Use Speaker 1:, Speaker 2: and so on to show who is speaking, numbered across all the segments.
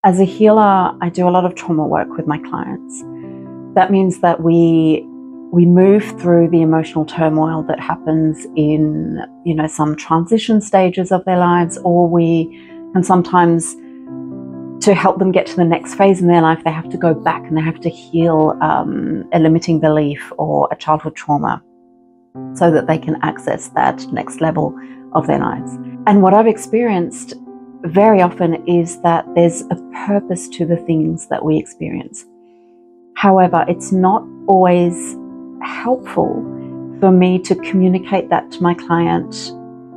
Speaker 1: As a healer, I do a lot of trauma work with my clients. That means that we move through the emotional turmoil that happens in, some transition stages of their lives, or we can sometimes, to help them get to the next phase in their life, they have to go back and they have to heal a limiting belief or a childhood trauma so that they can access that next level of their lives. And what I've experienced very often is that there's a purpose to the things that we experience. However, it's not always helpful for me to communicate that to my client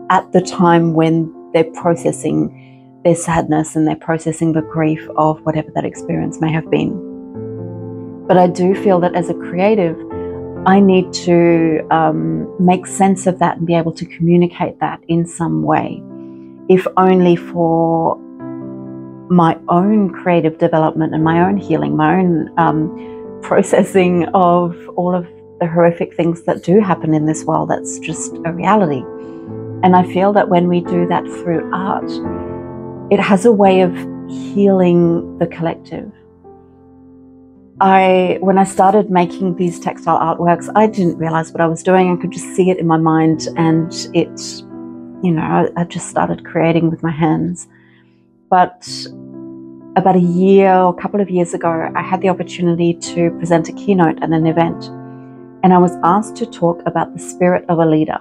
Speaker 1: at the time when they're processing their sadness and they're processing the grief of whatever that experience may have been. But I do feel that as a creative, I need to make sense of that and be able to communicate that in some way, if only for my own creative development and my own healing, my own processing of all of the horrific things that do happen in this world. That's just a reality. And I feel that when we do that through art, it has a way of healing the collective. When I started making these textile artworks, I didn't realize what I was doing. I could just see it in my mind, and I just started creating with my hands. But about a couple of years ago, I had the opportunity to present a keynote at an event, and I was asked to talk about the spirit of a leader.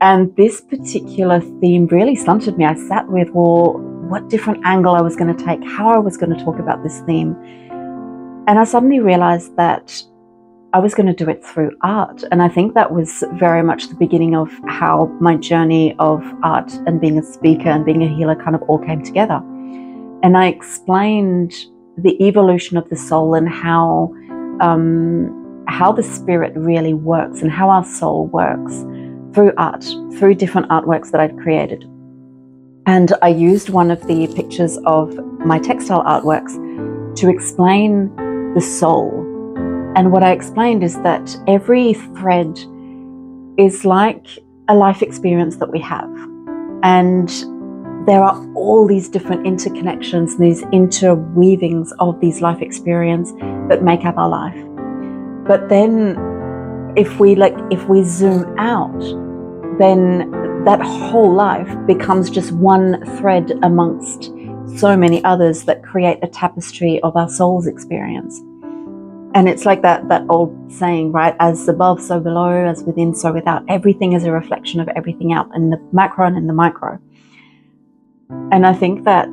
Speaker 1: And this particular theme really stunted me. I sat with, what different angle I was going to take, how I was going to talk about this theme. And I suddenly realized that I was going to do it through art. And I think that was very much the beginning of how my journey of art and being a speaker and being a healer kind of all came together. And I explained the evolution of the soul and how the spirit really works and how our soul works through art, through different artworks that I'd created. And I used one of the pictures of my textile artworks to explain the soul. And what I explained is that every thread is like a life experience that we have. And there are all these different interconnections and these interweavings of these life experiences that make up our life. But then if we zoom out, then that whole life becomes just one thread amongst so many others that create a tapestry of our soul's experience. And it's like that old saying, right? As above, so below, as within, so without. Everything is a reflection of everything out, in the macro and in the micro. And I think that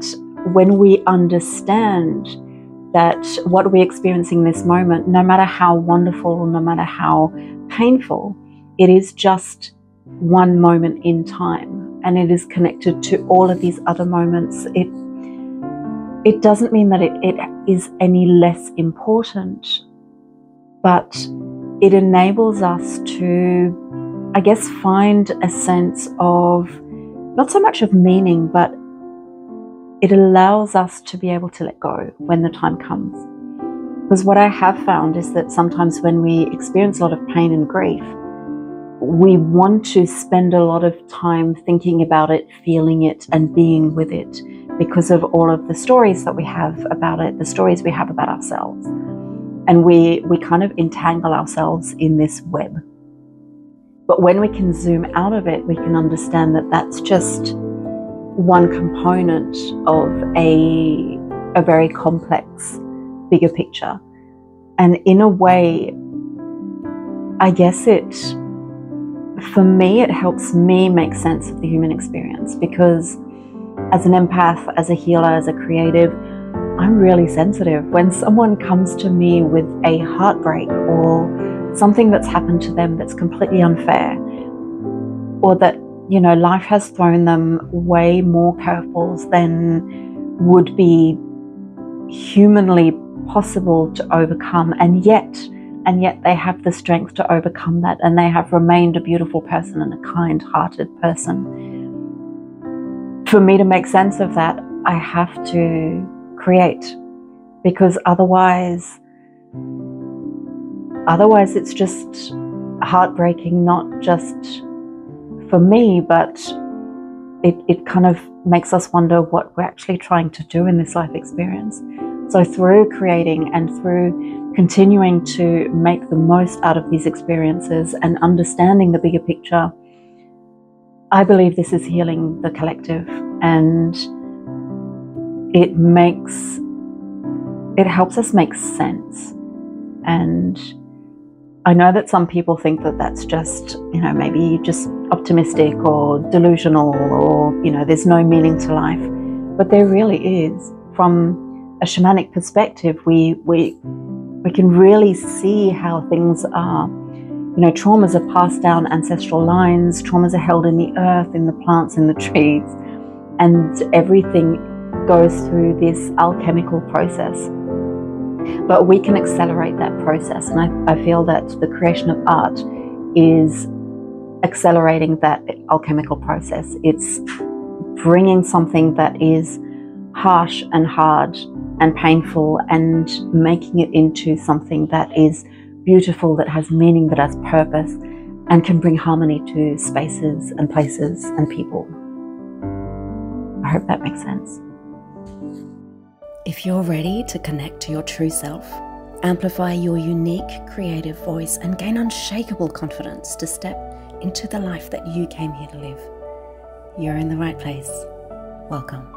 Speaker 1: when we understand that what we're experiencing in this moment, no matter how wonderful, no matter how painful, it is just one moment in time, and it is connected to all of these other moments. It doesn't mean that it is any less important, but it enables us to, I guess, find a sense of, not so much of meaning, but it allows us to be able to let go when the time comes. Because what I have found is that sometimes when we experience a lot of pain and grief, we want to spend a lot of time thinking about it, feeling it, and being with it because of all of the stories that we have about it, the stories we have about ourselves. And we kind of entangle ourselves in this web. But when we can zoom out of it, we can understand that that's just one component of a very complex, bigger picture. And in a way, I guess for me, it helps me make sense of the human experience, because as an empath, as a healer, as a creative, I'm really sensitive. When someone comes to me with a heartbreak or something that's happened to them that's completely unfair, or that, life has thrown them way more curveballs than would be humanly possible to overcome, and yet they have the strength to overcome that, and they have remained a beautiful person and a kind-hearted person. For me to make sense of that, I have to create, because otherwise it's just heartbreaking, not just for me, but it kind of makes us wonder what we're actually trying to do in this life experience. So through creating and through continuing to make the most out of these experiences and understanding the bigger picture, I believe this is healing the collective, and it helps us make sense. And I know that some people think that that's just, maybe just optimistic or delusional, or, there's no meaning to life. But there really is. From a shamanic perspective, we can really see how things are. Traumas are passed down ancestral lines, traumas are held in the earth, in the plants, in the trees, and everything goes through this alchemical process. But we can accelerate that process, and I feel that the creation of art is accelerating that alchemical process. It's bringing something that is harsh and hard and painful and making it into something that is beautiful, that has meaning, that has purpose, and can bring harmony to spaces and places and people. I hope that makes sense.
Speaker 2: If you're ready to connect to your true self, amplify your unique creative voice, and gain unshakable confidence to step into the life that you came here to live, you're in the right place. Welcome.